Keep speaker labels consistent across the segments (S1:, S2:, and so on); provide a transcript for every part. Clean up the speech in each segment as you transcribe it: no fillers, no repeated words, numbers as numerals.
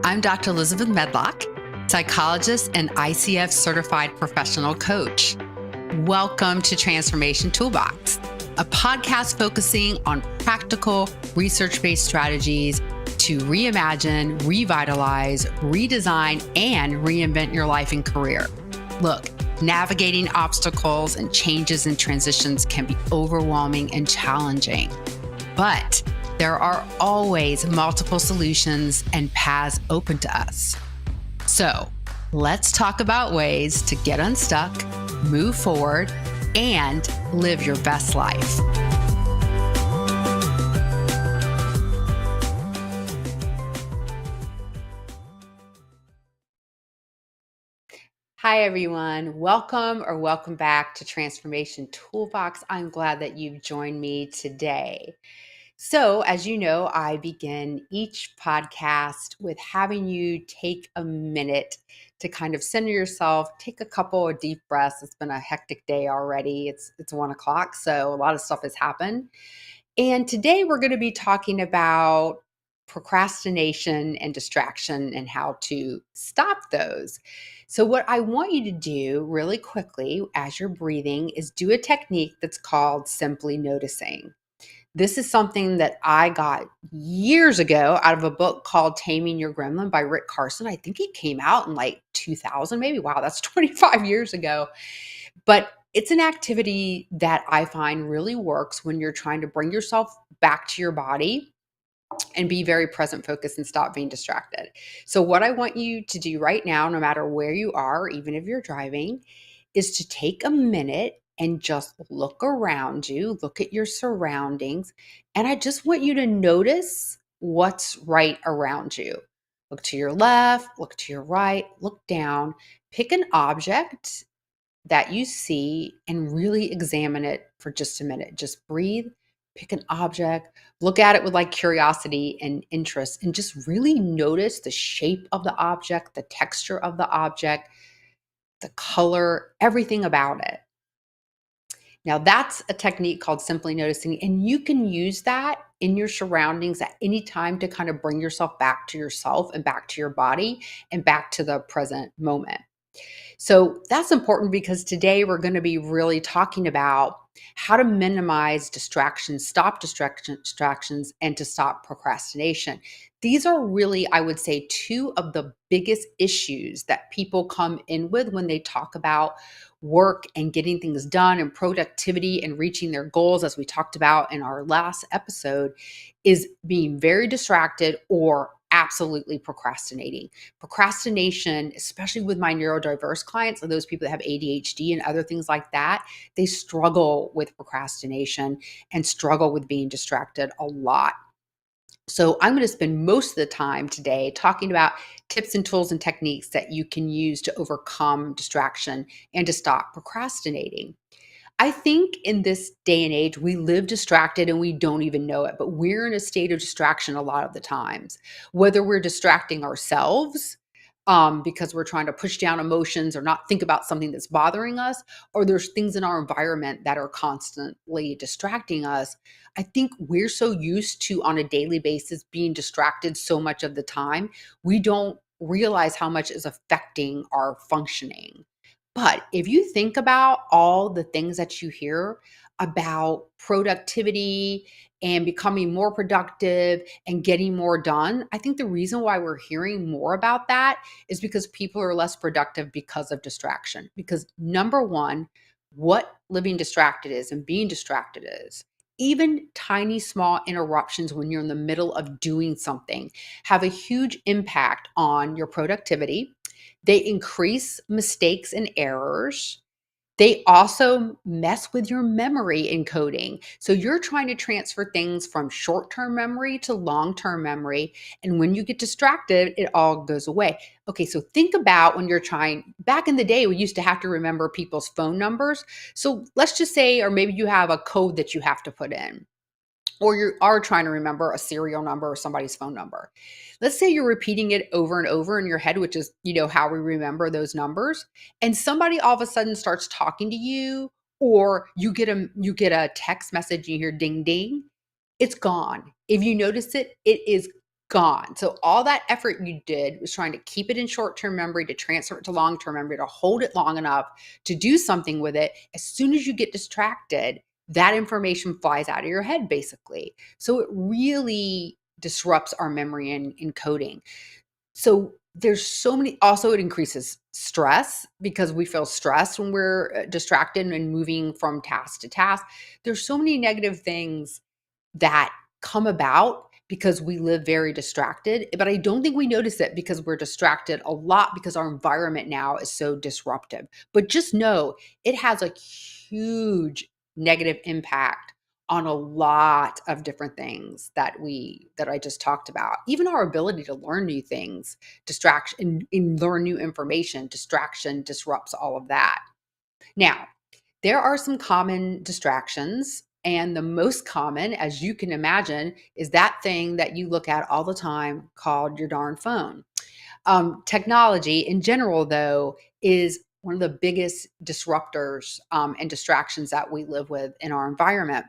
S1: I'm Dr. Elizabeth Medlock, psychologist and ICF certified professional coach. Welcome to Transformation Toolbox, a podcast focusing on practical, research-based strategies to reimagine, revitalize, redesign, and reinvent your life and career. Look, navigating obstacles and changes and transitions can be overwhelming and challenging, but there are always multiple solutions and paths open to us. So let's talk about ways to get unstuck, move forward, and live your best life. Hi, everyone. Welcome back to Transformation Toolbox. I'm glad that you've joined me today. So, as you know, I begin each podcast with having you take a minute to kind of center yourself, take a couple of deep breaths. It's been a hectic day already. It's 1:00, so a lot of stuff has happened. And today we're going to be talking about procrastination and distraction and how to stop those. So, what I want you to do really quickly as you're breathing is do a technique that's called simply noticing. This is something that I got years ago out of a book called Taming Your Gremlin by Rick Carson. I think it came out in like 2000, maybe. Wow, that's 25 years ago. But it's an activity that I find really works when you're trying to bring yourself back to your body and be very present focused and stop being distracted. So, what I want you to do right now, no matter where you are, even if you're driving, is to take a minute and just look around you, look at your surroundings. And I just want you to notice what's right around you. Look to your left, look to your right, look down, pick an object that you see and really examine it for just a minute. Just breathe, pick an object, look at it with like curiosity and interest, and just really notice the shape of the object, the texture of the object, the color, everything about it. Now, that's a technique called simply noticing, and you can use that in your surroundings at any time to kind of bring yourself back to yourself and back to your body and back to the present moment. So that's important because today we're going to be really talking about how to minimize distractions, stop distractions, and to stop procrastination. These are really, I would say, two of the biggest issues that people come in with when they talk about work and getting things done and productivity and reaching their goals, as we talked about in our last episode, is being very distracted or absolutely procrastinating. Procrastination, especially with my neurodiverse clients and those people that have ADHD and other things like that, they struggle with procrastination and struggle with being distracted a lot. So I'm going to spend most of the time today talking about tips and tools and techniques that you can use to overcome distraction and to stop procrastinating. I think in this day and age, we live distracted and we don't even know it, but we're in a state of distraction a lot of the times, whether we're distracting ourselves because we're trying to push down emotions or not think about something that's bothering us, or there's things in our environment that are constantly distracting us. I think we're so used to on a daily basis being distracted so much of the time, we don't realize how much is affecting our functioning. But if you think about all the things that you hear about productivity and becoming more productive and getting more done, I think the reason why we're hearing more about that is because people are less productive because of distraction. Because number one, what living distracted is and being distracted is, even tiny small interruptions when you're in the middle of doing something have a huge impact on your productivity. They increase mistakes and errors. They also mess with your memory encoding. So you're trying to transfer things from short-term memory to long-term memory. And when you get distracted, it all goes away. Okay, so think about when you're trying, back in the day, we used to have to remember people's phone numbers. So let's just say, or maybe you have a code that you have to put in, or you are trying to remember a serial number or somebody's phone number. Let's say you're repeating it over and over in your head, which is, how we remember those numbers. And somebody all of a sudden starts talking to you, or you get a text message, you hear ding ding, it's gone. If you notice it, it is gone. So all that effort you did was trying to keep it in short-term memory, to transfer it to long-term memory, to hold it long enough to do something with it. As soon as you get distracted, that information flies out of your head, basically. So it really disrupts our memory and encoding. So there's so many, also it increases stress because we feel stressed when we're distracted and moving from task to task. There's so many negative things that come about because we live very distracted. But I don't think we notice it because we're distracted a lot because our environment now is so disruptive. But just know it has a huge negative impact on a lot of different things that I just talked about. Even our ability to learn new things, distraction and learn new information, distraction disrupts all of that. Now, there are some common distractions, and the most common, as you can imagine, is that thing that you look at all the time called your darn phone. Technology in general, though, is one of the biggest disruptors and distractions that we live with in our environment.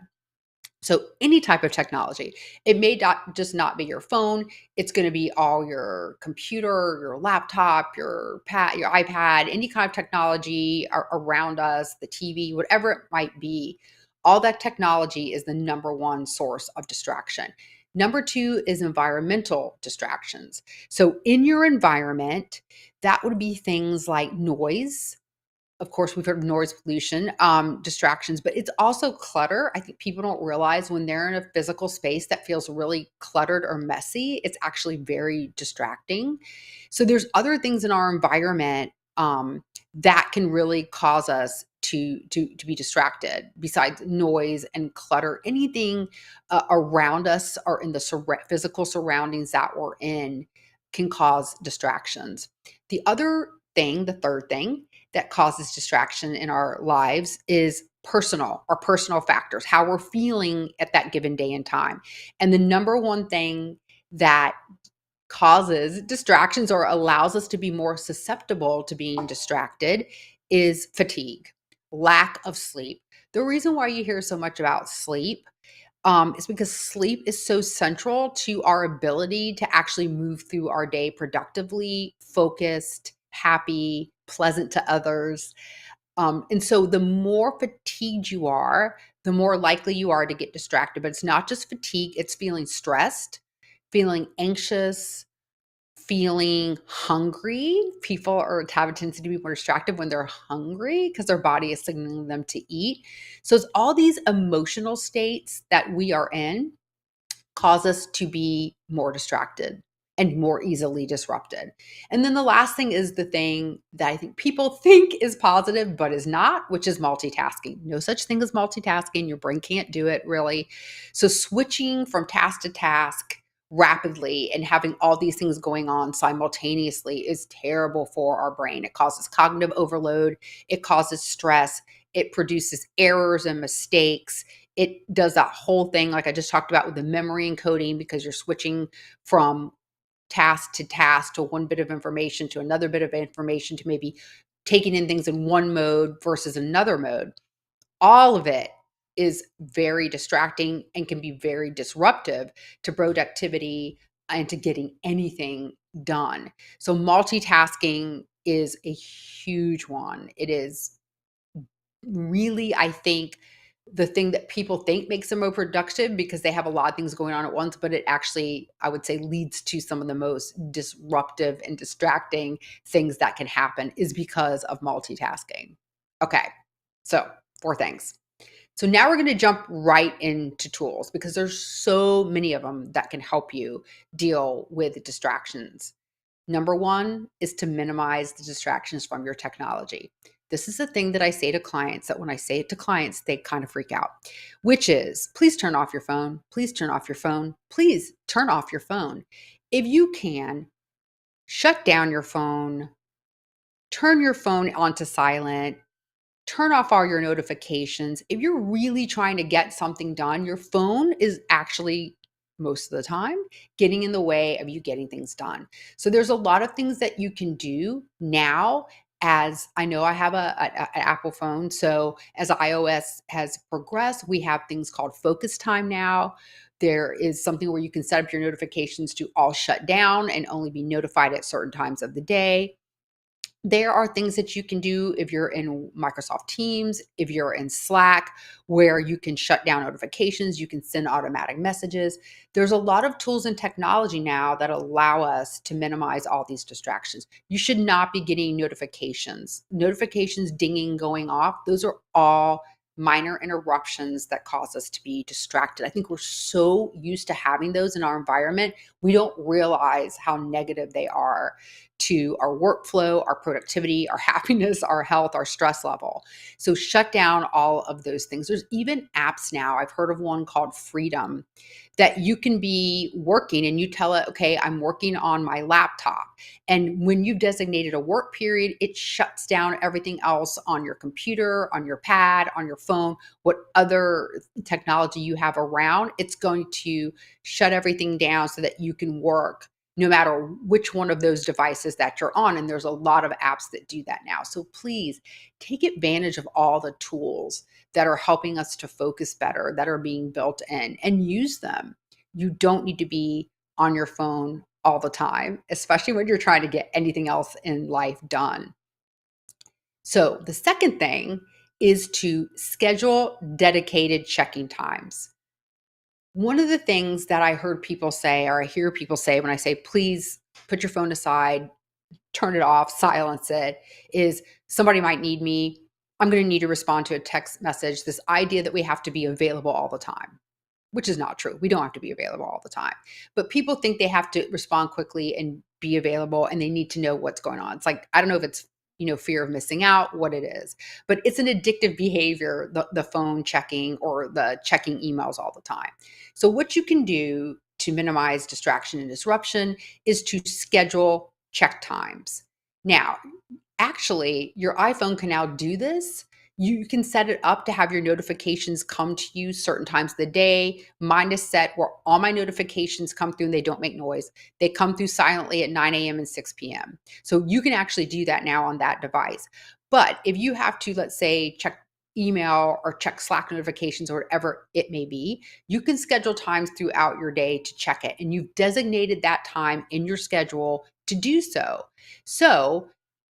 S1: So any type of technology, it may not just not be your phone. It's going to be all your computer, your laptop, your pad, your iPad, any kind of technology around us, the TV, whatever it might be. All that technology is the number one source of distraction. Number two is environmental distractions. So in your environment, that would be things like noise. Of course, we've heard of noise pollution, distractions, but it's also clutter. I think people don't realize when they're in a physical space that feels really cluttered or messy, it's actually very distracting. So there's other things in our environment that can really cause us to be distracted besides noise and clutter. Anything around us or in the physical surroundings that we're in can cause distractions. The third thing that causes distraction in our lives is personal factors, how we're feeling at that given day and time. And the number one thing that causes distractions or allows us to be more susceptible to being distracted is fatigue, lack of sleep. The reason why you hear so much about sleep is because sleep is so central to our ability to actually move through our day productively, focused, happy, pleasant to others. And so the more fatigued you are, the more likely you are to get distracted. But it's not just fatigue, it's feeling stressed, feeling anxious, feeling hungry. People have a tendency to be more distracted when they're hungry because their body is signaling them to eat. So it's all these emotional states that we are in cause us to be more distracted and more easily disrupted. And then the last thing is the thing that I think people think is positive, but is not, which is multitasking. No such thing as multitasking. Your brain can't do it really. So switching from task to task rapidly and having all these things going on simultaneously is terrible for our brain. It causes cognitive overload. It causes stress. It produces errors and mistakes. It does that whole thing like I just talked about with the memory encoding because you're switching from task to one bit of information to another bit of information to maybe taking in things in one mode versus another mode. All of it is very distracting and can be very disruptive to productivity and to getting anything done. So multitasking is a huge one. It is really, I think, the thing that people think makes them more productive because they have a lot of things going on at once, but it actually, I would say, leads to some of the most disruptive and distracting things that can happen is because of multitasking. Okay, so 4 things. So now we're going to jump right into tools because there's so many of them that can help you deal with distractions. Number one is to minimize the distractions from your technology. This is the thing that I say to clients that when I say it to clients, they kind of freak out, which is please turn off your phone. Please turn off your phone. Please turn off your phone. If you can, shut down your phone, turn your phone onto silent, turn off all your notifications. If you're really trying to get something done, your phone is actually most of the time getting in the way of you getting things done. So there's a lot of things that you can do now as I know I have an Apple phone. So as iOS has progressed, we have things called focus time now. There is something where you can set up your notifications to all shut down and only be notified at certain times of the day. There are things that you can do if you're in Microsoft Teams, if you're in Slack, where you can shut down notifications, you can send automatic messages. There's a lot of tools and technology now that allow us to minimize all these distractions. You should not be getting notifications dinging, going off. Those are all minor interruptions that cause us to be distracted. I think we're so used to having those in our environment, we don't realize how negative they are to our workflow, our productivity, our happiness, our health, our stress level. So shut down all of those things. There's even apps now. I've heard of one called Freedom that you can be working and you tell it, okay, I'm working on my laptop. And when you've designated a work period, it shuts down everything else on your computer, on your pad, on your phone, what other technology you have around. It's going to shut everything down so that you can work no matter which one of those devices that you're on. And there's a lot of apps that do that now. So please take advantage of all the tools that are helping us to focus better, that are being built in, and use them. You don't need to be on your phone all the time, especially when you're trying to get anything else in life done. So the second thing is to schedule dedicated checking times. One of the things that I heard people say, or I hear people say when I say, please put your phone aside, turn it off, silence it, is somebody might need me. I'm going to need to respond to a text message. This idea that we have to be available all the time, which is not true. We don't have to be available all the time. But people think they have to respond quickly and be available and they need to know what's going on. It's like, I don't know if it's, fear of missing out, what it is, but it's an addictive behavior, the phone checking or the checking emails all the time. So what you can do to minimize distraction and disruption is to schedule check times. Now, actually, your iPhone can now do this. You can set it up to have your notifications come to you certain times of the day. Mine is set where all my notifications come through and they don't make noise. They come through silently at 9 a.m. and 6 p.m. So you can actually do that now on that device. But if you have to, let's say, check email or check Slack notifications or whatever it may be, you can schedule times throughout your day to check it. And you've designated that time in your schedule to do so. So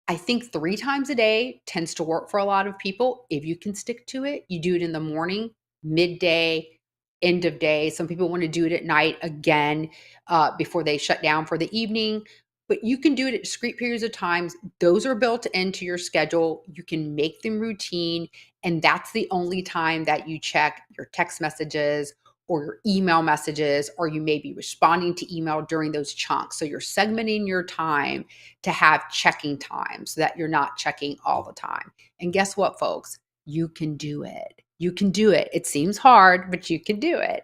S1: I think 3 times a day tends to work for a lot of people. If you can stick to it, you do it in the morning, midday, end of day. Some people want to do it at night again before they shut down for the evening. But you can do it at discrete periods of times. Those are built into your schedule. You can make them routine. And that's the only time that you check your text messages or your email messages, or you may be responding to email during those chunks. So you're segmenting your time to have checking time so that you're not checking all the time. And guess what, folks? You can do it. You can do it. It seems hard, but you can do it.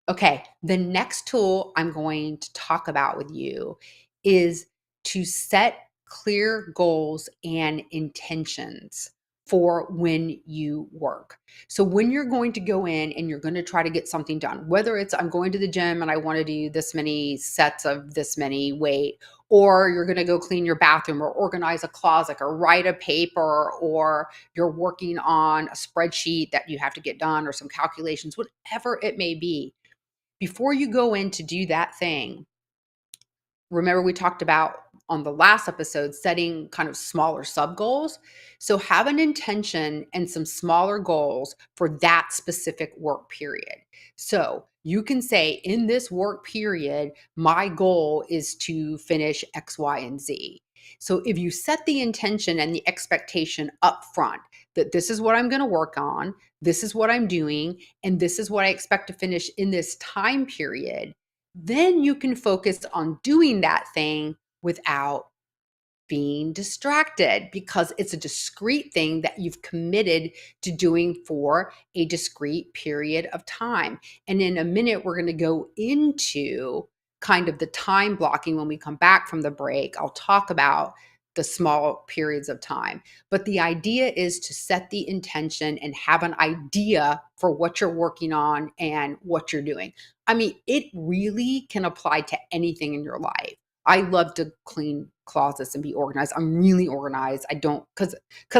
S1: Okay, the next tool I'm going to talk about with you is to set clear goals and intentions for when you work. So when you're going to go in and you're going to try to get something done, whether it's I'm going to the gym and I want to do this many sets of this many weight, or you're going to go clean your bathroom or organize a closet or write a paper, or you're working on a spreadsheet that you have to get done or some calculations, whatever it may be. Before you go in to do that thing, remember we talked about on the last episode setting kind of smaller sub goals. So have an intention and some smaller goals for that specific work period. So you can say in this work period, my goal is to finish X, Y, and Z. So if you set the intention and the expectation up front that this is what I'm going to work on, this is what I'm doing, and this is what I expect to finish in this time period, then you can focus on doing that thing without being distracted, because it's a discrete thing that you've committed to doing for a discrete period of time. And in a minute, we're going to go into kind of the time blocking when we come back from the break. I'll talk about the small periods of time. But the idea is to set the intention and have an idea for what you're working on and what you're doing. I mean, it really can apply to anything in your life. I love to clean closets and be organized. I'm really organized. I don't because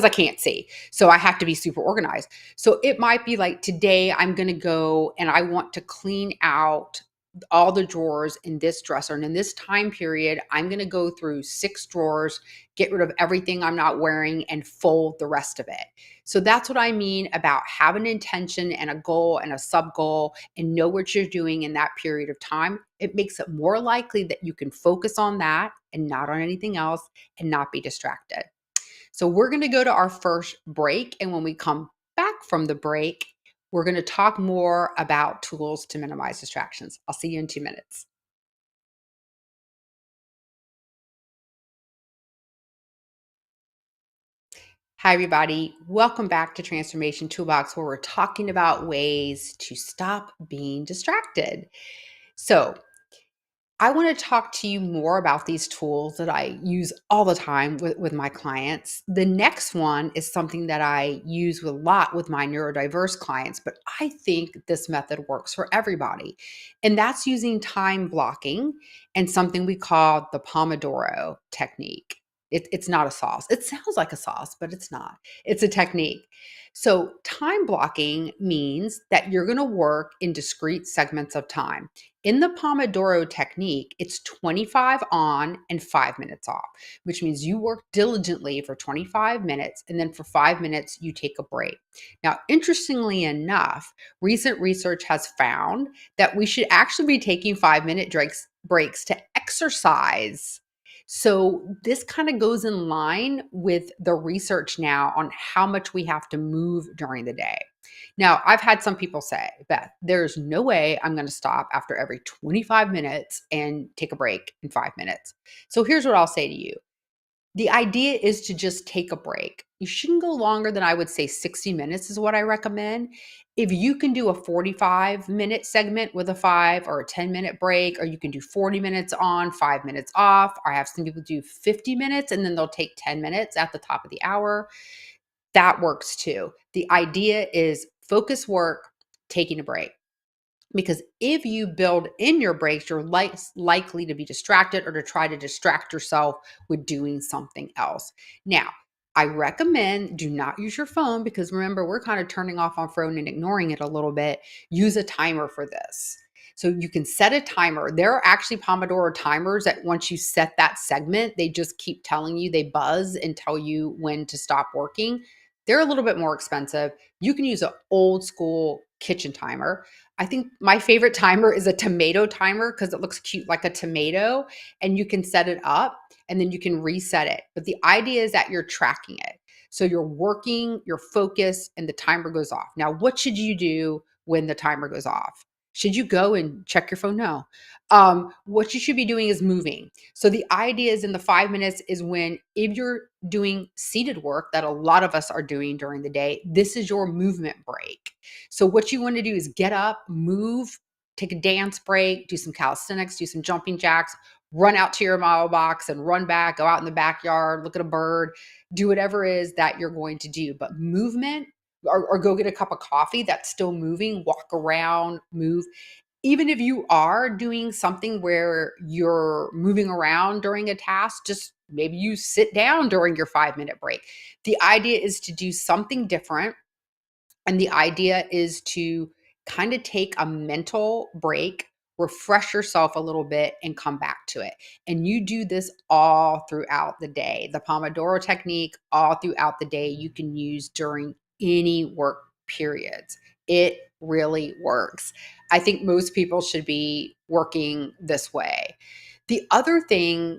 S1: I can't see. So I have to be super organized. So it might be like today I'm going to go and I want to clean out all the drawers in this dresser. And in this time period, I'm going to go through 6 drawers, get rid of everything I'm not wearing, and fold the rest of it. So that's what I mean about have an intention and a goal and a sub goal and know what you're doing in that period of time. It makes it more likely that you can focus on that and not on anything else and not be distracted. So we're going to go to our first break. And when we come back from the break, we're going to talk more about tools to minimize distractions. I'll see you in 2 minutes. Hi, everybody. Welcome back to Transformation Toolbox, where we're talking about ways to stop being distracted. So, I want to talk to you more about these tools that I use all the time with my clients. The next one is something that I use a lot with my neurodiverse clients, but I think this method works for everybody. And that's using time blocking and something we call the Pomodoro technique. It's not a sauce. It sounds like a sauce, but it's not. It's a technique. So, time blocking means that you're going to work in discrete segments of time. In the Pomodoro technique, it's 25 on and 5 minutes off, which means you work diligently for 25 minutes and then for 5 minutes, you take a break. Now, interestingly enough, recent research has found that we should actually be taking 5 minute breaks to exercise. So, this kind of goes in line with the research now on how much we have to move during the day. Now, I've had some people say, Beth, there's no way I'm going to stop after every 25 minutes and take a break in 5 minutes. So here's what I'll say to you. The idea is to just take a break. You shouldn't go longer than I would say 60 minutes is what I recommend. If you can do a 45-minute segment with a 5 or a 10-minute break, or you can do 40 minutes on, 5 minutes off, or I have some people do 50 minutes and then they'll take 10 minutes at the top of the hour. That works too. The idea is focus work, taking a break. Because if you build in your breaks, you're likely to be distracted or to try to distract yourself with doing something else. Now, I recommend do not use your phone because remember, we're kind of turning off our phone and ignoring it a little bit. Use a timer for this. So you can set a timer. There are actually Pomodoro timers that once you set that segment, they just keep telling you, they buzz and tell you when to stop working. They're a little bit more expensive. You can use an old school kitchen timer. I think my favorite timer is a tomato timer because it looks cute like a tomato and you can set it up and then you can reset it. But the idea is that you're tracking it. So you're working, you're focused, and the timer goes off. Now, what should you do when the timer goes off? Should you go and check your phone? No. What you should be doing is moving. So the idea is in the 5 minutes is when, if you're doing seated work that a lot of us are doing during the day, this is your movement break. So what you want to do is get up, move, take a dance break, do some calisthenics, do some jumping jacks, run out to your mailbox and run back, go out in the backyard, look at a bird, do whatever it is that you're going to do. But movement or go get a cup of coffee that's still moving, walk around, move. Even if you are doing something where you're moving around during a task, just maybe you sit down during your 5 minute break. The idea is to do something different. And the idea is to kind of take a mental break, refresh yourself a little bit, and come back to it. And you do this all throughout the day. The Pomodoro technique, all throughout the day, you can use during any work periods. It really works. I think most people should be working this way. The other thing,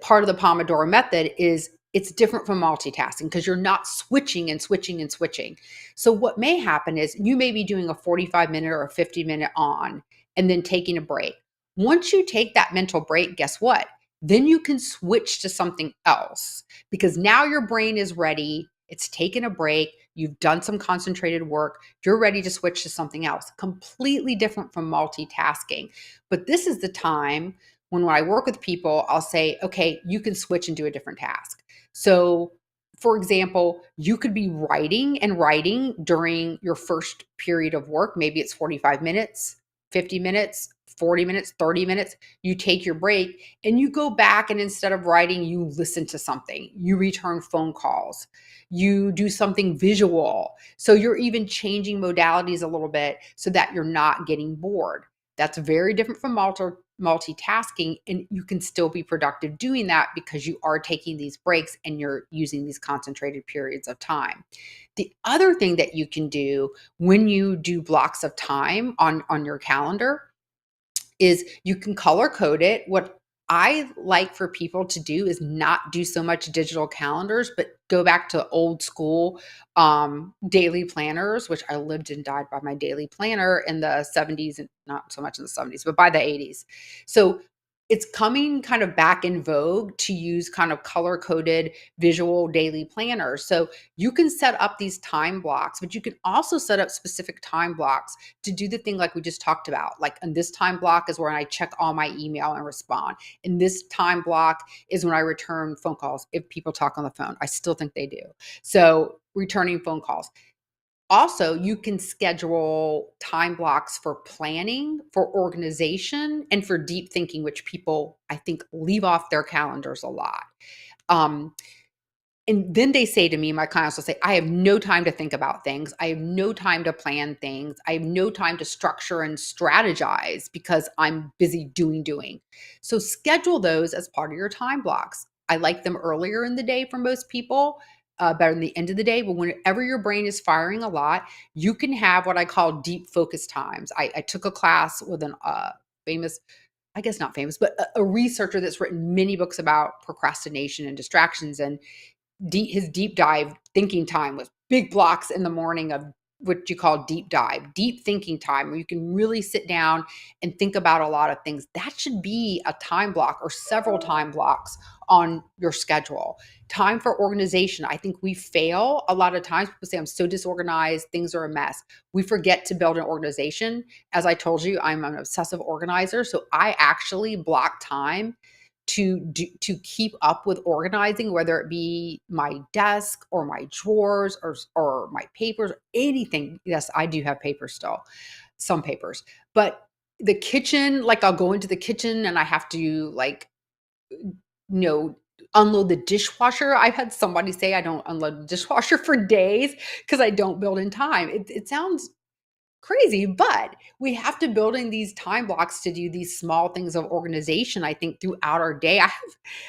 S1: part of the Pomodoro method is it's different from multitasking because you're not switching and switching and switching. So what may happen is you may be doing a 45-minute or a 50-minute on and then taking a break. Once you take that mental break, guess what? Then you can switch to something else because now your brain is ready. It's taken a break. You've done some concentrated work. You're ready to switch to something else, completely different from multitasking. But this is the time when I work with people, I'll say, okay, you can switch and do a different task. So, for example, you could be writing and writing during your first period of work. Maybe it's 45 minutes. 50 minutes, 40 minutes, 30 minutes, you take your break and you go back, and instead of writing, you listen to something, you return phone calls, you do something visual. So you're even changing modalities a little bit so that you're not getting bored. That's very different from multitasking, and you can still be productive doing that because you are taking these breaks and you're using these concentrated periods of time. The other thing that you can do when you do blocks of time on your calendar is you can color code it. What I like for people to do is not do so much digital calendars, but go back to old school daily planners, which I lived and died by my daily planner in the 70s, and not so much in the 70s, but by the 80s. So it's coming kind of back in vogue to use kind of color coded visual daily planners. So you can set up these time blocks, but you can also set up specific time blocks to do the thing like we just talked about. Like, and this time block is when I check all my email and respond. And this time block is when I return phone calls if people talk on the phone. I still think they do. So returning phone calls. Also, you can schedule time blocks for planning, for organization, and for deep thinking, which people, I think, leave off their calendars a lot. Um, and then they say to me, my clients will say, I have no time to think about things. I have no time to plan things. I have no time to structure and strategize because I'm busy doing. So schedule those as part of your time blocks. I like them earlier in the day for most people, better than the end of the day. But whenever your brain is firing a lot, you can have what I call deep focus times. I took a class with an famous, I guess not famous, but a researcher that's written many books about procrastination and distractions. And his deep dive thinking time was big blocks in the morning of what you call deep dive, deep thinking time, where you can really sit down and think about a lot of things. That should be a time block or several time blocks on your schedule. Time for organization. I think we fail a lot of times. People say, I'm so disorganized, things are a mess. We forget to build an organization. As I told you, I'm an obsessive organizer. So I actually block time to keep up with organizing, whether it be my desk or my drawers or my papers, anything. Yes, I do have papers still, some papers, but the kitchen, like I'll go into the kitchen and I have to like, unload the dishwasher. I've had somebody say I don't unload the dishwasher for days because I don't build in time. It sounds crazy, but we have to build in these time blocks to do these small things of organization, I think, throughout our day.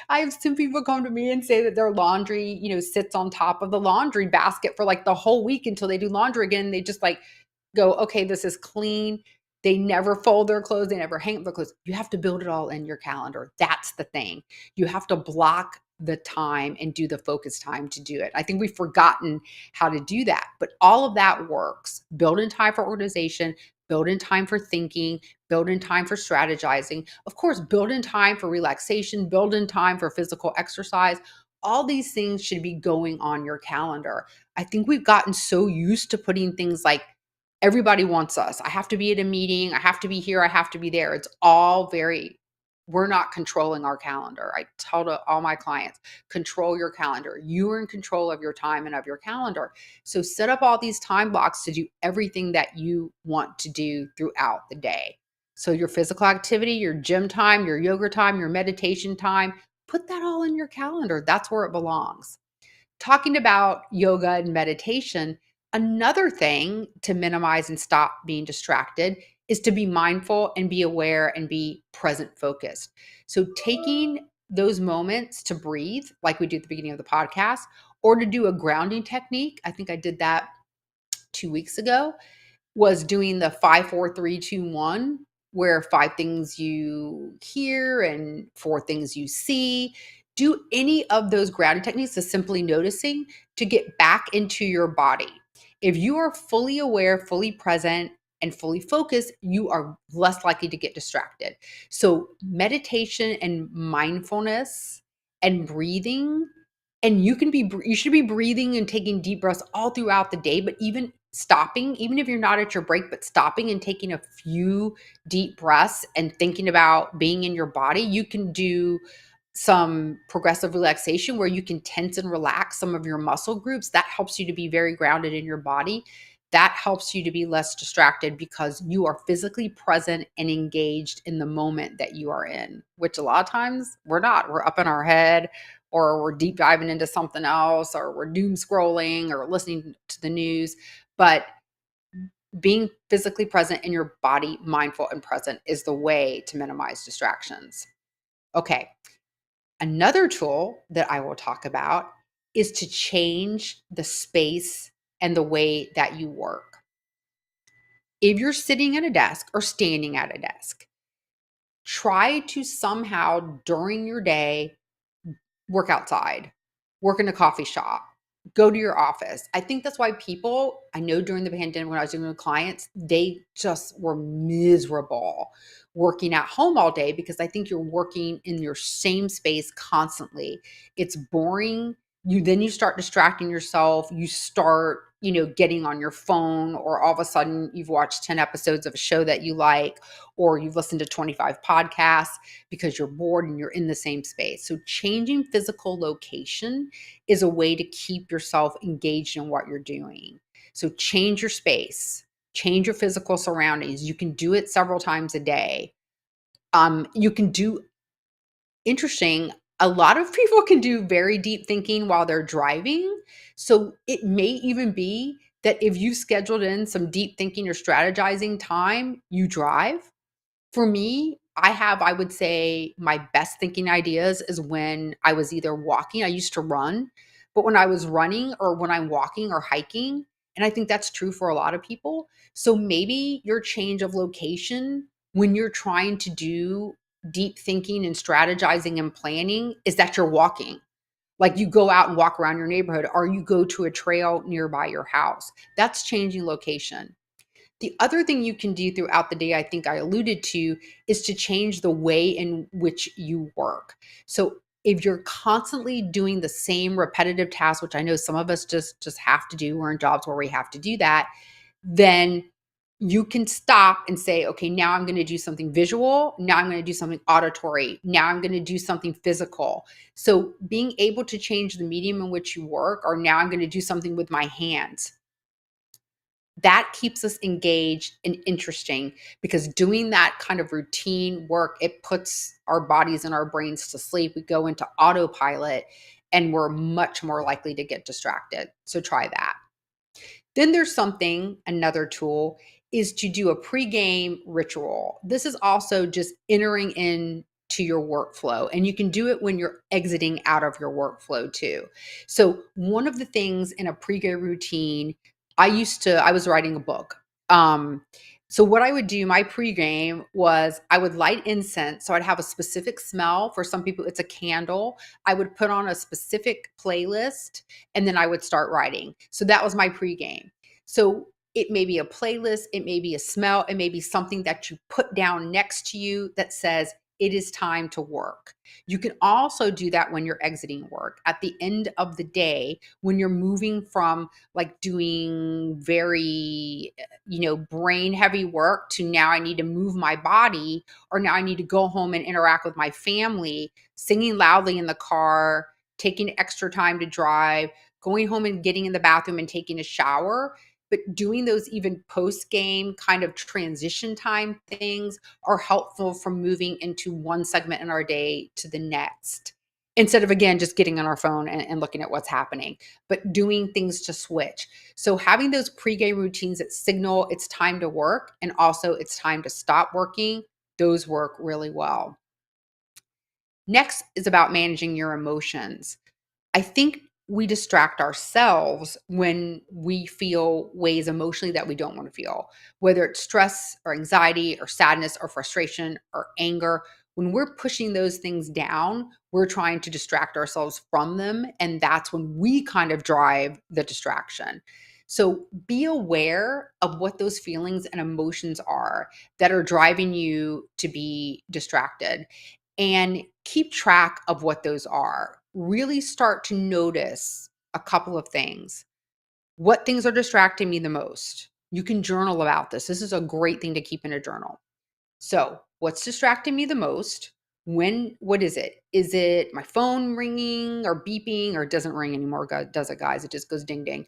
S1: I have some people come to me and say that their laundry, sits on top of the laundry basket for like the whole week until they do laundry again. They just like go, okay, this is clean. They never fold their clothes. They never hang up their clothes. You have to build it all in your calendar. That's the thing. You have to block the time and do the focus time to do it. I think we've forgotten how to do that, but all of that works. Build in time for organization, build in time for thinking, build in time for strategizing. Of course, build in time for relaxation, build in time for physical exercise. All these things should be going on your calendar. I think we've gotten so used to putting things like everybody wants us. I have to be at a meeting. I have to be here. I have to be there. It's all we're not controlling our calendar. I tell to all my clients, control your calendar. You are in control of your time and of your calendar. So set up all these time blocks to do everything that you want to do throughout the day. So your physical activity, your gym time, your yoga time, your meditation time, put that all in your calendar. That's where it belongs. Talking about yoga and meditation, another thing to minimize and stop being distracted is to be mindful and be aware and be present focused. So taking those moments to breathe, like we do at the beginning of the podcast, or to do a grounding technique. I think I did that 2 weeks ago, was doing the 5, 4, 3, 2, 1, where 5 things you hear and 4 things you see. Do any of those grounding techniques is simply noticing to get back into your body. If you are fully aware, fully present, and fully focused, you are less likely to get distracted. So meditation and mindfulness and breathing, and you should be breathing and taking deep breaths all throughout the day, but even stopping, even if you're not at your break, but stopping and taking a few deep breaths and thinking about being in your body. You can do some progressive relaxation where you can tense and relax some of your muscle groups. That helps you to be very grounded in your body. that helps you to be less distracted because you are physically present and engaged in the moment that you are in, which a lot of times we're not. We're up in our head, or we're deep diving into something else, or we're doom scrolling or listening to the news. But being physically present in your body, mindful and present, is the way to minimize distractions. Okay. Another tool that I will talk about is to change the space and the way that you work. If you're sitting at a desk or standing at a desk, try to somehow during your day work outside, work in a coffee shop, go to your office. I think that's why people, I know during the pandemic when I was dealing with clients, they just were miserable working at home all day because I think you're working in your same space constantly. It's boring. You start distracting yourself. You start, getting on your phone, or all of a sudden you've watched 10 episodes of a show that you like, or you've listened to 25 podcasts because you're bored and you're in the same space. So changing physical location is a way to keep yourself engaged in what you're doing. So change your space, change your physical surroundings. You can do it several times a day. You can do interesting. A lot of people can do very deep thinking while they're driving. So it may even be that if you scheduled in some deep thinking or strategizing time, you drive. For me, I would say my best thinking ideas is when I was either walking, I used to run, but when I was running or when I'm walking or hiking, and I think that's true for a lot of people. So maybe your change of location when you're trying to do deep thinking and strategizing and planning is that you're walking. Like you go out and walk around your neighborhood, or you go to a trail nearby your house. That's changing location. The other thing you can do throughout the day, I think I alluded to, is to change the way in which you work. So if you're constantly doing the same repetitive tasks, which I know some of us just have to do, we're in jobs where we have to do that, then you can stop and say, okay, now I'm going to do something visual. Now I'm going to do something auditory. Now I'm going to do something physical. So being able to change the medium in which you work, or now I'm going to do something with my hands, that keeps us engaged and interesting, because doing that kind of routine work, it puts our bodies and our brains to sleep. We go into autopilot and we're much more likely to get distracted. So try that. Then there's another tool is to do a pregame ritual. This is also just entering in to your workflow, and you can do it when you're exiting out of your workflow too. So one of the things in a pregame routine, I was writing a book. So what I would do, my pregame was I would light incense. So I'd have a specific smell. For some people, it's a candle. I would put on a specific playlist, and then I would start writing. So that was my pregame. So it may be a playlist, it may be a smell, it may be something that you put down next to you that says, it is time to work. You can also do that when you're exiting work. At the end of the day, when you're moving from like doing very, brain heavy work to now I need to move my body, or now I need to go home and interact with my family, singing loudly in the car, taking extra time to drive, going home and getting in the bathroom and taking a shower. But doing those even post game kind of transition time things are helpful from moving into one segment in our day to the next, instead of, again, just getting on our phone and looking at what's happening, but doing things to switch. So having those pregame routines that signal it's time to work and also it's time to stop working, those work really well. Next is about managing your emotions. I think we distract ourselves when we feel ways emotionally that we don't want to feel, whether it's stress or anxiety or sadness or frustration or anger. When we're pushing those things down, we're trying to distract ourselves from them. And that's when we kind of drive the distraction. So be aware of what those feelings and emotions are that are driving you to be distracted, and keep track of what those are. Really start to notice a couple of things. What things are distracting me the most? You can journal about this. This is a great thing to keep in a journal. So, what's distracting me the most? What is it? Is it my phone ringing or beeping, or it doesn't ring anymore, does it, guys? It just goes ding ding.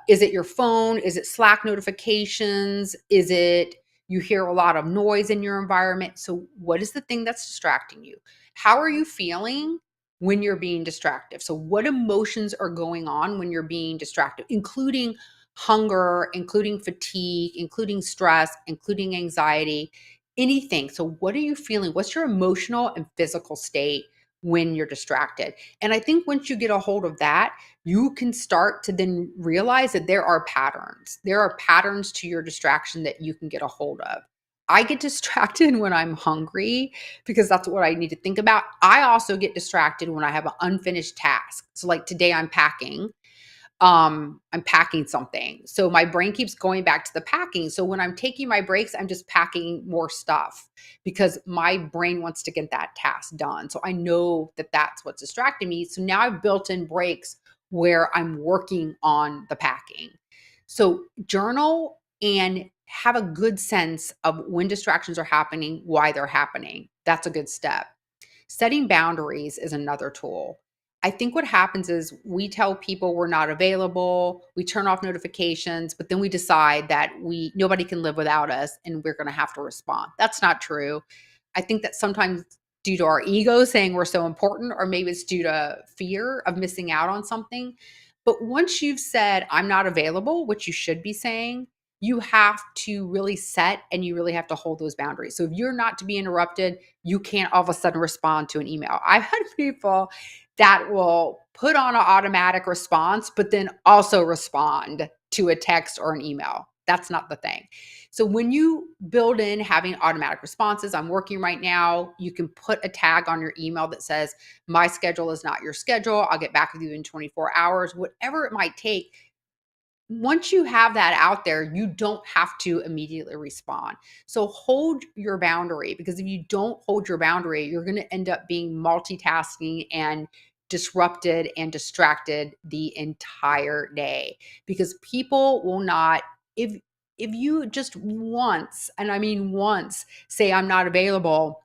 S1: Is it your phone? Is it Slack notifications? Is it you hear a lot of noise in your environment? So what is the thing that's distracting you? How are you feeling when you're being distracted? So what emotions are going on when you're being distracted, including hunger, including fatigue, including stress, including anxiety, anything. So what are you feeling? What's your emotional and physical state when you're distracted? And I think once you get a hold of that, you can start to then realize that there are patterns. There are patterns to your distraction that you can get a hold of. I get distracted when I'm hungry because that's what I need to think about. I also get distracted when I have an unfinished task. So like today I'm packing something. So my brain keeps going back to the packing. So when I'm taking my breaks, I'm just packing more stuff because my brain wants to get that task done. So I know that that's what's distracting me. So now I've built in breaks where I'm working on the packing. So journal and have a good sense of when distractions are happening, why they're happening. That's a good step. Setting boundaries is another tool. I think what happens is we tell people we're not available, we turn off notifications, but then we decide that nobody can live without us and we're going to have to respond. That's not true. I think that sometimes due to our ego saying we're so important, or maybe it's due to fear of missing out on something. But once you've said, I'm not available, which you should be saying, you have to really set and you really have to hold those boundaries. So if you're not to be interrupted, you can't all of a sudden respond to an email. I've had people that will put on an automatic response, but then also respond to a text or an email. That's not the thing. So when you build in having automatic responses, I'm working right now, you can put a tag on your email that says, my schedule is not your schedule. I'll get back with you in 24 hours, whatever it might take. Once you have that out there, you don't have to immediately respond. So hold your boundary, because if you don't hold your boundary, you're going to end up being multitasking and disrupted and distracted the entire day, because people will not, if you just once, and I mean once, say I'm not available,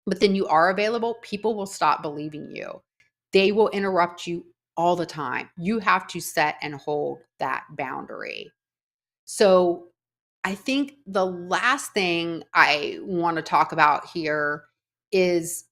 S1: but then you are available, people will stop believing you. They will interrupt you all the time. You have to set and hold that boundary. So I think the last thing I want to talk about here is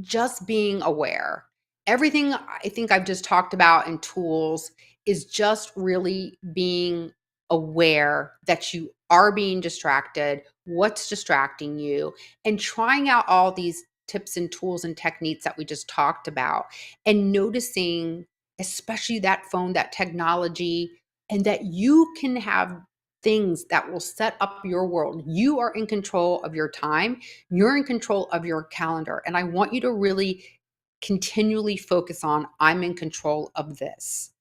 S1: just being aware. Everything I think I've just talked about in tools is just really being aware that you are being distracted, what's distracting you, and trying out all these tips and tools and techniques that we just talked about, and noticing, especially that phone, that technology, and that you can have things that will set up your world. You are in control of your time. You're in control of your calendar. And I want you to really continually focus on, I'm in control of this.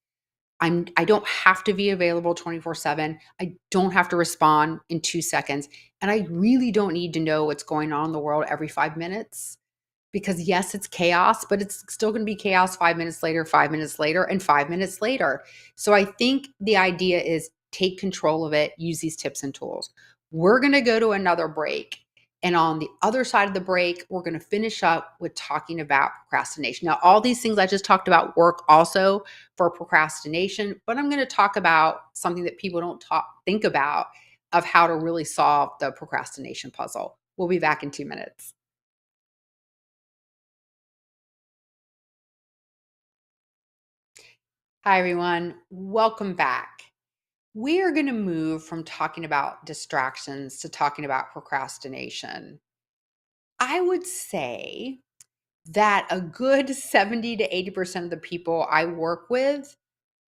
S1: I don't have to be available 24/7. I don't have to respond in 2 seconds. And I really don't need to know what's going on in the world every 5 minutes, because yes, it's chaos, but it's still going to be chaos 5 minutes later, 5 minutes later, and 5 minutes later. So I think the idea is take control of it, use these tips and tools. We're going to go to another break. And on the other side of the break, we're going to finish up with talking about procrastination. Now, all these things I just talked about work also for procrastination, but I'm going to talk about something that people don't think about, of how to really solve the procrastination puzzle. We'll be back in 2 minutes. Hi, everyone. Welcome back. We are going to move from talking about distractions to talking about procrastination. I would say that a good 70 to 80% of the people I work with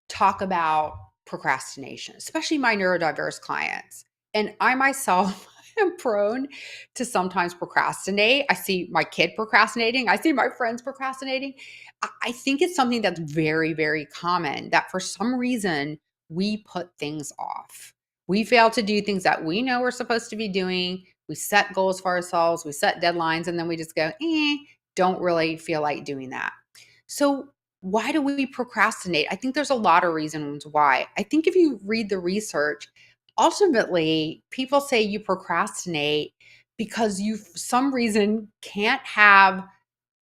S1: talk about procrastination, especially my neurodiverse clients. And I myself am prone to sometimes procrastinate. I see my kid procrastinating. I see my friends procrastinating. I think it's something that's very, very common, that for some reason we put things off. We fail to do things that we know we're supposed to be doing. We set goals for ourselves, we set deadlines, and then we just go, don't really feel like doing that. So why do we procrastinate? I think there's a lot of reasons why. I think if you read the research, ultimately, people say you procrastinate because you, for some reason, can't have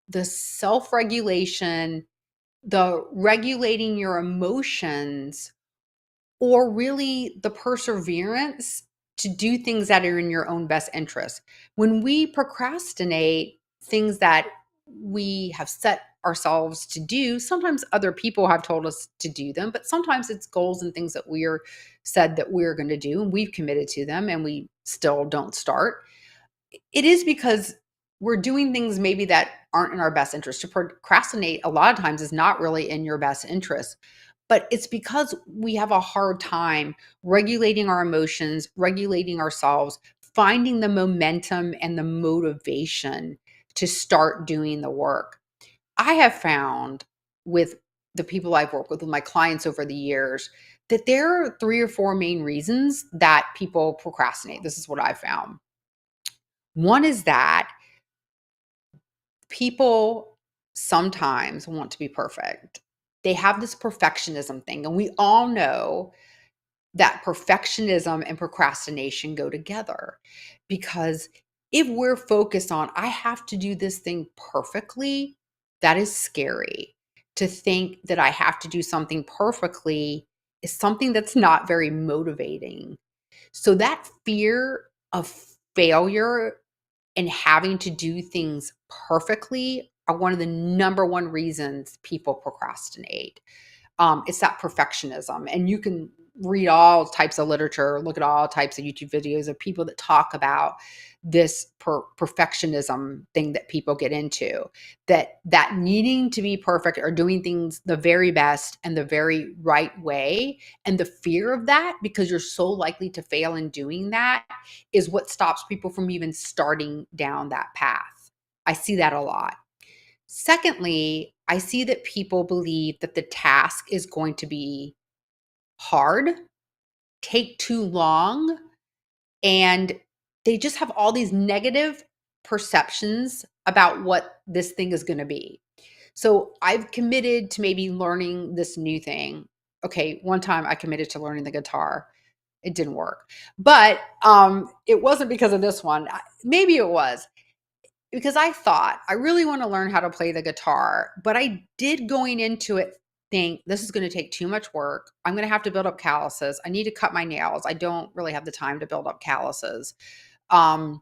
S1: the self-regulation, the regulating your emotions, or really the perseverance to do things that are in your own best interest. When we procrastinate things that we have set ourselves to do, sometimes other people have told us to do them, but sometimes it's goals and things that we're said that we're going to do and we've committed to them and we still don't start. It is because we're doing things maybe that aren't in our best interest. To procrastinate a lot of times is not really in your best interest, but it's because we have a hard time regulating our emotions, regulating ourselves, finding the momentum and the motivation to start doing the work. I have found with the people I've worked with my clients over the years, that there are 3 or 4 main reasons that people procrastinate. This is what I found. One is that people sometimes want to be perfect. They have this perfectionism thing, and we all know that perfectionism and procrastination go together. Because if we're focused on, I have to do this thing perfectly, that is scary. To think that I have to do something perfectly is something that's not very motivating. So that fear of failure and having to do things perfectly are one of the number one reasons people procrastinate. It's that perfectionism. And you can read all types of literature, look at all types of YouTube videos of people that talk about this perfectionism thing that people get into, that needing to be perfect or doing things the very best and the very right way. And the fear of that, because you're so likely to fail in doing that, is what stops people from even starting down that path. I see that a lot. Secondly, I see that people believe that the task is going to be hard, take too long, and they just have all these negative perceptions about what this thing is going to be. So I've committed to maybe learning this new thing. Okay, one time I committed to learning the guitar. It didn't work. But it wasn't because of this one. Maybe it was because I thought I really want to learn how to play the guitar, but I did going into it think this is going to take too much work. I'm going to have to build up calluses. I need to cut my nails. I don't really have the time to build up calluses. Um,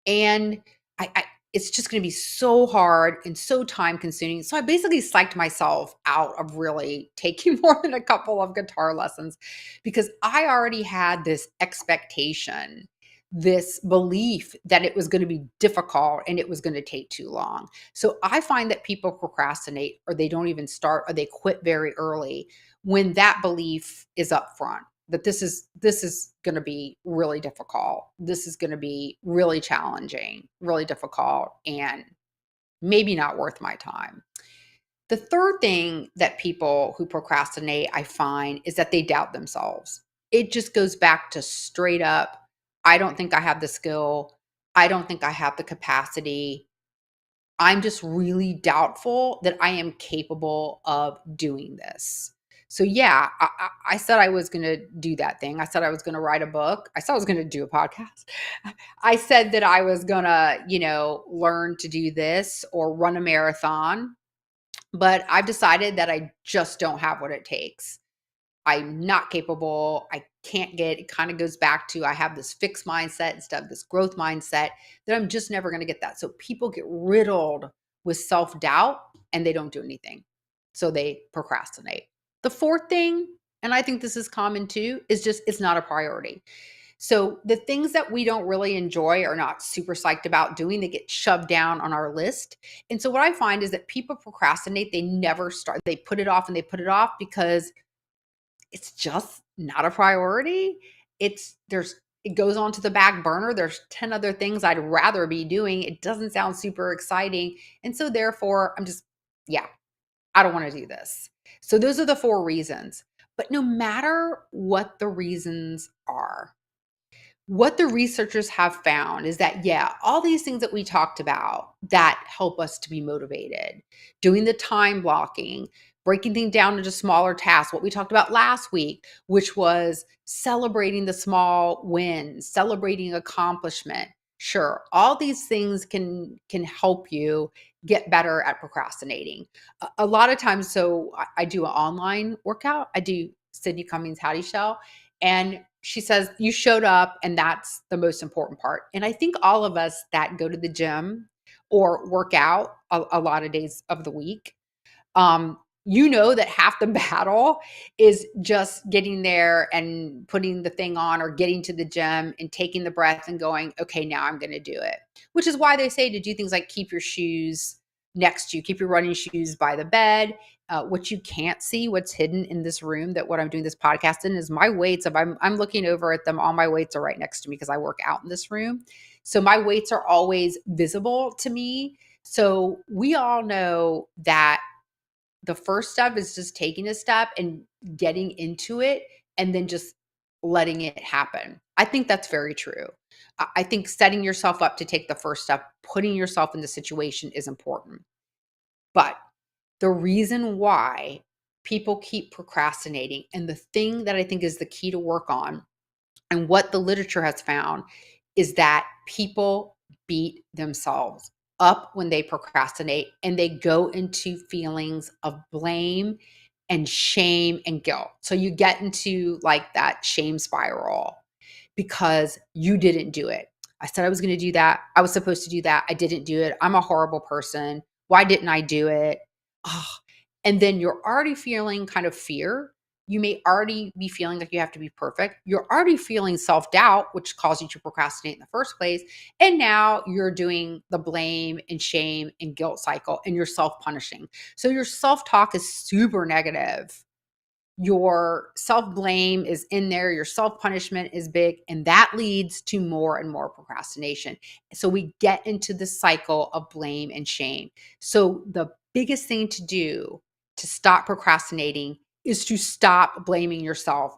S1: and I it's just going to be so hard and so time consuming. So I basically psyched myself out of really taking more than a couple of guitar lessons because I already had this expectation, this belief that it was going to be difficult and it was going to take too long. So I find that people procrastinate or they don't even start or they quit very early when that belief is up front, that this is going to be really difficult. This is going to be really challenging, really difficult, and maybe not worth my time. The third thing that people who procrastinate, I find, is that they doubt themselves. It just goes back to straight up, I don't think I have the skill. I don't think I have the capacity. I'm just really doubtful that I am capable of doing this. So yeah, I said I was going to do that thing. I said I was going to write a book. I said I was going to do a podcast. I said that I was going to, learn to do this or run a marathon. But I've decided that I just don't have what it takes. I'm not capable. I can't get it. Kind of goes back to I have this fixed mindset instead of this growth mindset that I'm just never going to get that. So people get riddled with self-doubt and they don't do anything. So they procrastinate. The fourth thing, and I think this is common too, is just it's not a priority. So the things that we don't really enjoy or not super psyched about doing, they get shoved down on our list. And so what I find is that people procrastinate, they never start. They put it off and they put it off because it's just not a priority. It goes on to the back burner. There's 10 other things I'd rather be doing. It doesn't sound super exciting. And so therefore I'm just, yeah, I don't want to do this. So those are the 4 reasons. But no matter what the reasons are, what the researchers have found is that, yeah, all these things that we talked about that help us to be motivated, doing the time blocking, breaking things down into smaller tasks, what we talked about last week, which was celebrating the small wins, celebrating accomplishment, Sure, all these things can help you get better at procrastinating. A lot of times, so I do an online workout. I do Sydney Cummings' Hattie Shell, and she says you showed up, and that's the most important part. And I think all of us that go to the gym or work out a lot of days of the week, you know that half the battle is just getting there and putting the thing on, or getting to the gym and taking the breath and going, okay, now I'm going to do it. Which is why they say to do things like keep your shoes next to you, keep your running shoes by the bed. What you can't see, what's hidden in this room, that what I'm doing this podcast in, is my weights. If I'm looking over at them, all my weights are right next to me because I work out in this room. So my weights are always visible to me. So we all know that the first step is just taking a step and getting into it, and then just letting it happen. I think that's very true. I think setting yourself up to take the first step, putting yourself in the situation, is important. But the reason why people keep procrastinating, and the thing that I think is the key to work on, and what the literature has found, is that people beat themselves up when they procrastinate, and they go into feelings of blame and shame and guilt. So you get into like that shame spiral because you didn't do it. I said I was going to do that. I was supposed to do that. I didn't do it. I'm a horrible person. Why didn't I do it? Oh. And then you're already feeling kind of fear. You may already be feeling like you have to be perfect. You're already feeling self doubt, which caused you to procrastinate in the first place. And now you're doing the blame and shame and guilt cycle, and you're self punishing. So your self talk is super negative, your self blame is in there, your self punishment is big, and that leads to more and more procrastination. So we get into the cycle of blame and shame. So the biggest thing to do to stop procrastinating is to stop blaming yourself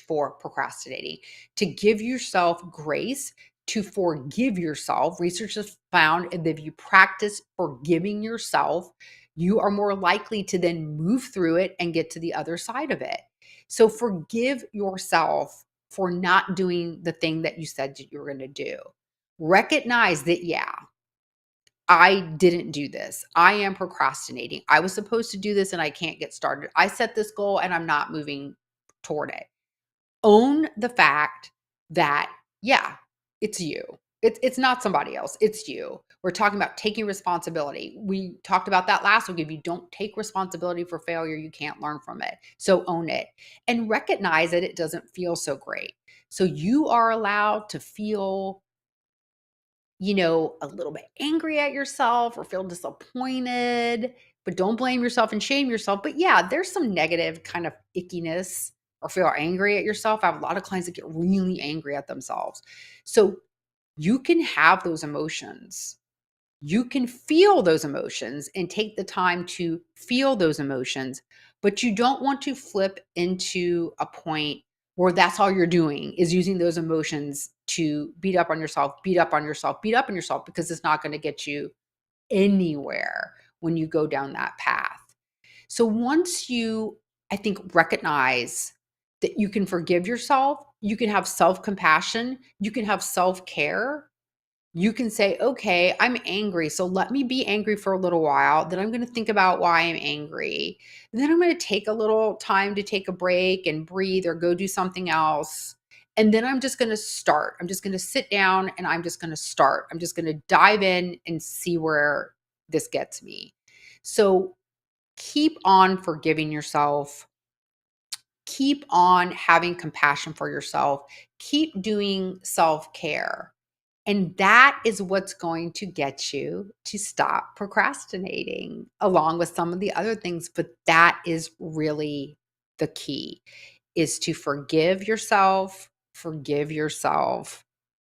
S1: for procrastinating, to give yourself grace, to forgive yourself. Research has found that if you practice forgiving yourself, you are more likely to then move through it and get to the other side of it. So forgive yourself for not doing the thing that you said that you were going to do. Recognize that, yeah, I didn't do this. I am procrastinating. I was supposed to do this and I can't get started. I set this goal and I'm not moving toward it. Own the fact that, yeah, it's you. It's not somebody else. It's you. We're talking about taking responsibility. We talked about that last week. If you don't take responsibility for failure, you can't learn from it. So own it and recognize that it doesn't feel so great. So you are allowed to feel, a little bit angry at yourself or feel disappointed, but don't blame yourself and shame yourself. But yeah, there's some negative kind of ickiness, or feel angry at yourself. I have a lot of clients that get really angry at themselves. So you can have those emotions. You can feel those emotions and take the time to feel those emotions, but you don't want to flip into a point where that's all you're doing is using those emotions to beat up on yourself, beat up on yourself, beat up on yourself, because it's not going to get you anywhere when you go down that path. So once you, I think, recognize that you can forgive yourself, you can have self compassion, you can have self care, you can say, okay, I'm angry. So let me be angry for a little while. Then I'm going to think about why I'm angry. And then I'm going to take a little time to take a break and breathe or go do something else. And then I'm just going to start. I'm just going to sit down and I'm just going to start. I'm just going to dive in and see where this gets me. So keep on forgiving yourself. Keep on having compassion for yourself. Keep doing self care. And that is what's going to get you to stop procrastinating, along with some of the other things. But that is really the key, is to forgive yourself,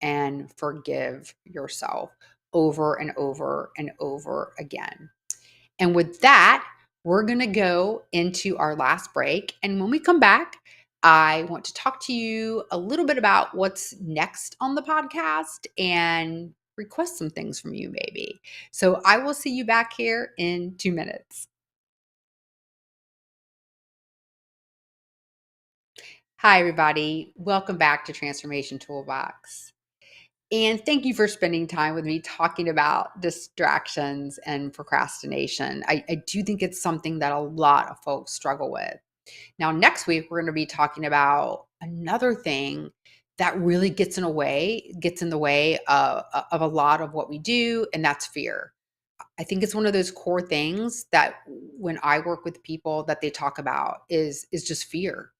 S1: and forgive yourself over and over and over again. And with that, we're going to go into our last break. And when we come back, I want to talk to you a little bit about what's next on the podcast and request some things from you, maybe. So I will see you back here in 2 minutes. Hi, everybody. Welcome back to Transformation Toolbox. And thank you for spending time with me talking about distractions and procrastination. I do think it's something that a lot of folks struggle with. Now, next week, we're going to be talking about another thing that really gets in the way of a lot of what we do, and that's fear. I think it's one of those core things that when I work with people that they talk about is just fear.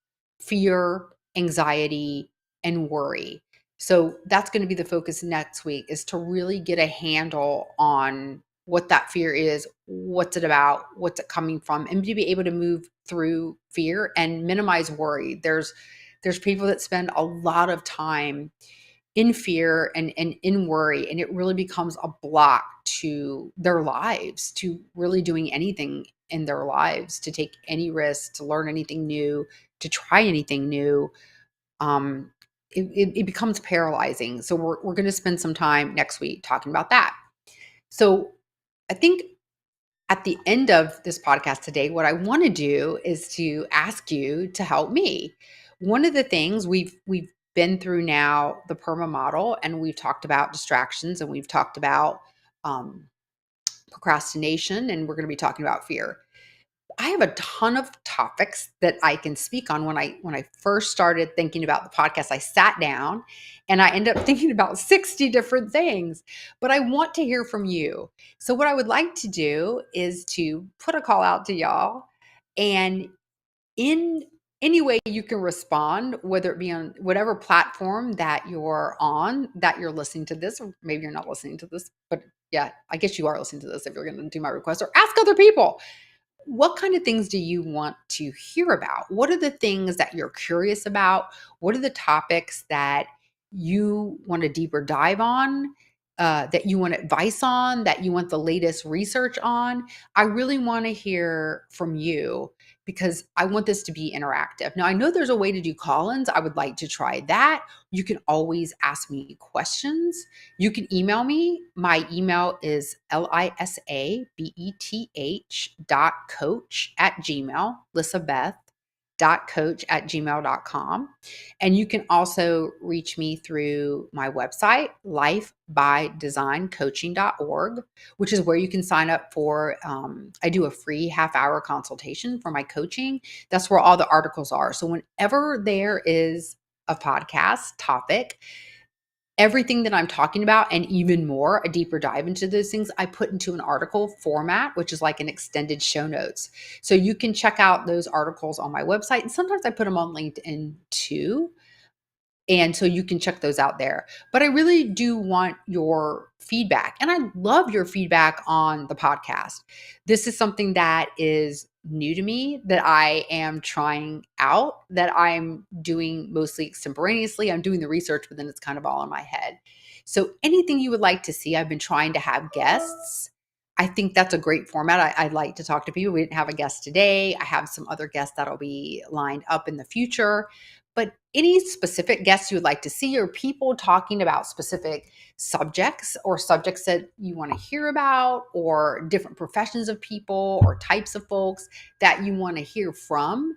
S1: Fear, anxiety, and worry. So that's going to be the focus next week is to really get a handle on what that fear is, what's it about, what's it coming from, and to be able to move through fear and minimize worry. There's people that spend a lot of time in fear and in worry, and it really becomes a block to their lives, to really doing anything in their lives, to take any risk, to learn anything new, to try anything new. um it becomes paralyzing. So we're going to spend some time next week talking about that. So I think at the end of this podcast today, what I want to do is to ask you to help me. One of the things we've been through now the PERMA model, and we've talked about distractions, and we've talked about um, procrastination, and we're going to be talking about fear. I have a ton of topics that I can speak on. When I first started thinking about the podcast, I sat down and I ended up thinking about 60 different things. But I want to hear from you. So what I would like to do is to put a call out to y'all, and in any way you can respond, whether it be on whatever platform that you're on, that you're listening to this, or maybe you're not listening to this, but yeah, I guess you are listening to this if you're going to do my request, or ask other people. What kind of things do you want to hear about? What are the things that you're curious about? What are the topics that you want a deeper dive on, that you want advice on, that you want the latest research on? I really want to hear from you because I want this to be interactive. Now, I know there's a way to do call ins. I would like to try that. You can always ask me questions. You can email me. My email is lisabeth.coach@gmail.com. And you can also reach me through my website, lifebydesigncoaching.org, which is where you can sign up for, I do a free half-hour consultation for my coaching. That's where all the articles are. So whenever there is a podcast topic, everything that I'm talking about and even more, a deeper dive into those things, I put into an article format, which is like an extended show notes. So you can check out those articles on my website. And sometimes I put them on LinkedIn too. And so you can check those out there. But I really do want your feedback. And I love your feedback on the podcast. This is something that is new to me, that I am trying out, that I'm doing mostly extemporaneously. I'm doing the research, but then it's kind of all in my head. So anything you would like to see, I've been trying to have guests. I think that's a great format. I'd like to talk to people. We didn't have a guest today. I have some other guests that'll be lined up in the future. But any specific guests you would like to see, or people talking about specific subjects, or subjects that you want to hear about, or different professions of people or types of folks that you want to hear from,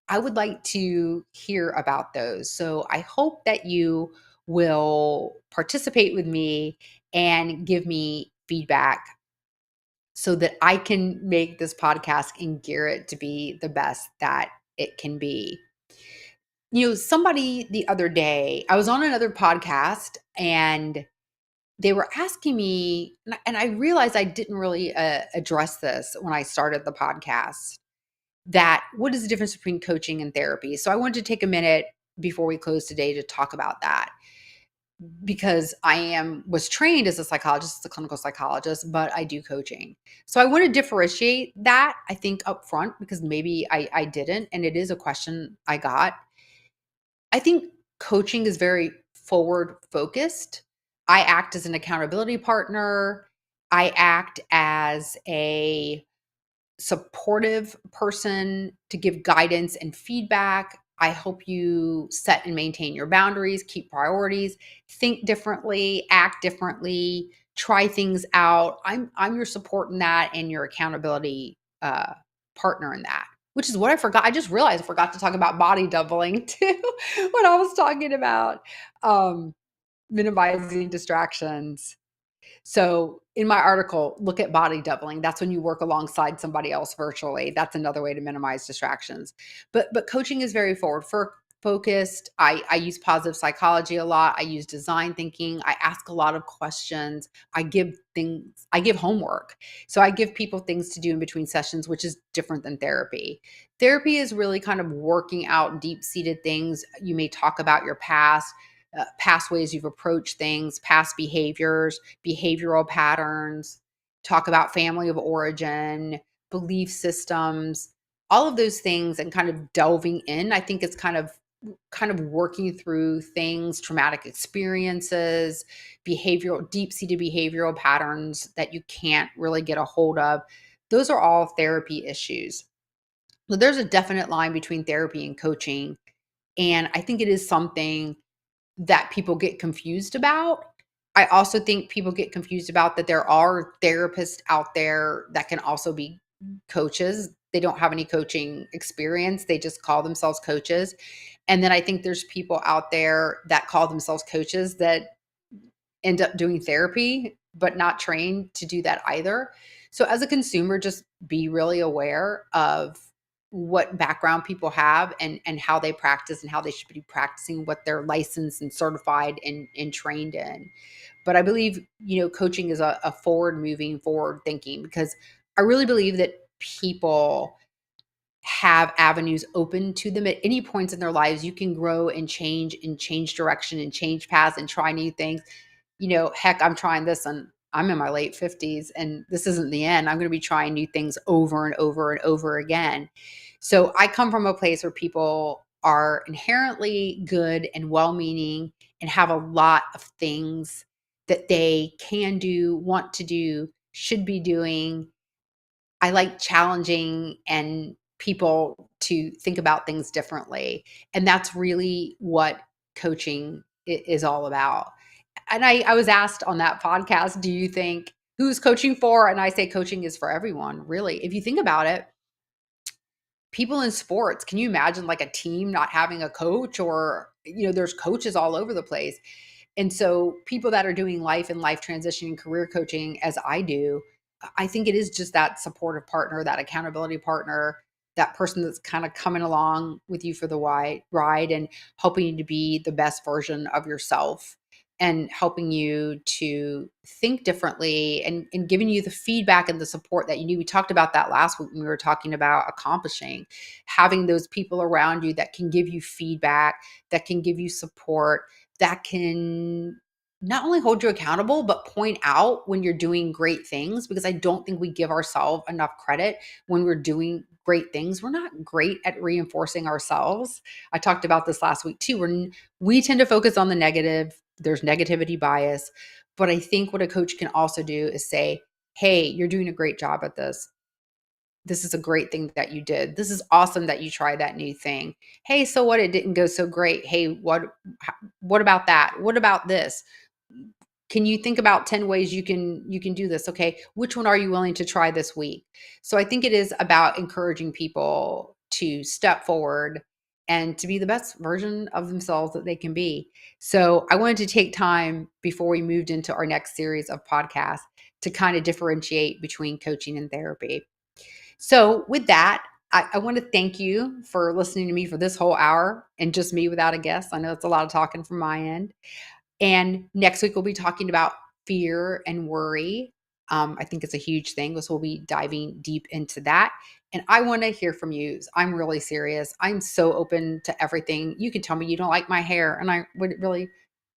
S1: I would like to hear about those. So I hope that you will participate with me and give me feedback so that I can make this podcast and gear it to be the best that it can be. Somebody the other day, I was on another podcast and they were asking me, and I realized I didn't really address this when I started the podcast, that what is the difference between coaching and therapy? So I wanted to take a minute before we close today to talk about that, because was trained as a psychologist, as a clinical psychologist, but I do coaching. So I want to differentiate that, I think, up front, because maybe I didn't, and it is a question I got. I think coaching is very forward focused. I act as an accountability partner. I act as a supportive person to give guidance and feedback. I help you set and maintain your boundaries, keep priorities, think differently, act differently, try things out. I'm your support in that, and your accountability partner in that. Which is what I forgot. I just realized I forgot to talk about body doubling too when I was talking about minimizing distractions. So in my article, look at body doubling. That's when you work alongside somebody else virtually. That's another way to minimize distractions. But coaching is very forward for focused. I use positive psychology a lot. I use design thinking. I ask a lot of questions. I give homework. So I give people things to do in between sessions, which is different than therapy. Therapy is really kind of working out deep-seated things. You may talk about your past ways you've approached things, past behaviors, behavioral patterns, talk about family of origin, belief systems, all of those things, and kind of delving in. I think it's kind of working through things, traumatic experiences, deep-seated behavioral patterns that you can't really get a hold of. Those are all therapy issues. So there's a definite line between therapy and coaching. And I think it is something that people get confused about. I also think people get confused about that there are therapists out there that can also be coaches. They don't have any coaching experience. They just call themselves coaches. And then I think there's people out there that call themselves coaches that end up doing therapy, but not trained to do that either. So as a consumer, just be really aware of what background people have and how they practice and how they should be practicing, what they're licensed and certified and trained in. But I believe, coaching is a forward moving, forward thinking, because I really believe that people have avenues open to them at any points in their lives. You can grow and change direction and change paths and try new things. Heck, I'm trying this and I'm in my late 50s and this isn't the end. I'm going to be trying new things over and over and over again. So I come from a place where people are inherently good and well-meaning and have a lot of things that they can do, want to do, should be doing. I like challenging and people to think about things differently. And that's really what coaching is all about. And I was asked on that podcast, do you think who's coaching for? And I say coaching is for everyone, really. If you think about it, people in sports, can you imagine like a team not having a coach, or, there's coaches all over the place. And so people that are doing life and life transition and career coaching as I do, I think it is just that supportive partner, that accountability partner, that person that's kind of coming along with you for the ride and helping you to be the best version of yourself and helping you to think differently and giving you the feedback and the support that you need. We talked about that last week when we were talking about accomplishing, having those people around you that can give you feedback, that can give you support, that can not only hold you accountable, but point out when you're doing great things, because I don't think we give ourselves enough credit when we're doing great things. We're not great at reinforcing ourselves. I talked about this last week too. We tend to focus on the negative. There's negativity bias. But I think what a coach can also do is say, hey, you're doing a great job at this. This is a great thing that you did. This is awesome that you tried that new thing. Hey, so what? It didn't go so great. Hey, what about that? What about this? Can you think about 10 ways you can do this? Okay, which one are you willing to try this week? So I think it is about encouraging people to step forward and to be the best version of themselves that they can be. So I wanted to take time before we moved into our next series of podcasts to kind of differentiate between coaching and therapy. So with that, I want to thank you for listening to me for this whole hour and just me without a guest. I know it's a lot of talking from my end. And next week, we'll be talking about fear and worry. I think it's a huge thing. So we'll be diving deep into that. And I want to hear from you. I'm really serious. I'm so open to everything. You can tell me you don't like my hair, and I would really,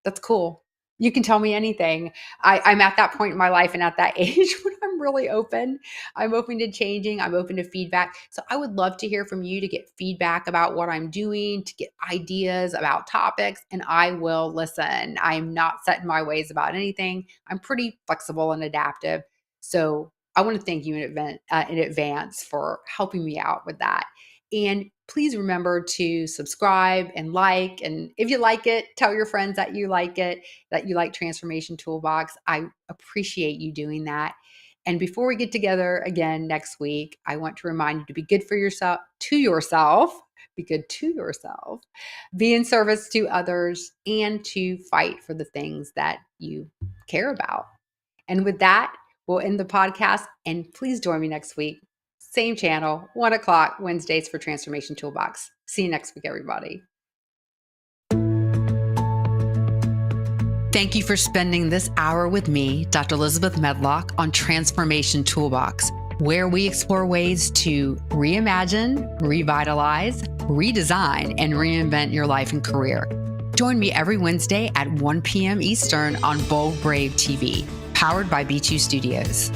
S1: that's cool. You can tell me anything. I'm at that point in my life and at that age when I'm really open. I'm open to changing. I'm open to feedback. So I would love to hear from you, to get feedback about what I'm doing, to get ideas about topics, and I will listen. I'm not set in my ways about anything. I'm pretty flexible and adaptive. So I want to thank you in advance for helping me out with that. And please remember to subscribe and like. And if you like it, tell your friends that you like it, that you like Transformation Toolbox. I appreciate you doing that. And before we get together again next week, I want to remind you to be good for yourself, to yourself, be good to yourself, be in service to others, and to fight for the things that you care about. And with that, we'll end the podcast. And please join me next week. Same channel, 1 o'clock Wednesdays for Transformation Toolbox. See you next week, everybody. Thank you for spending this hour with me, Dr. Elizabeth Medlock, on Transformation Toolbox, where we explore ways to reimagine, revitalize, redesign, and reinvent your life and career. Join me every Wednesday at 1 p.m. Eastern on Bold Brave TV, powered by B2 Studios.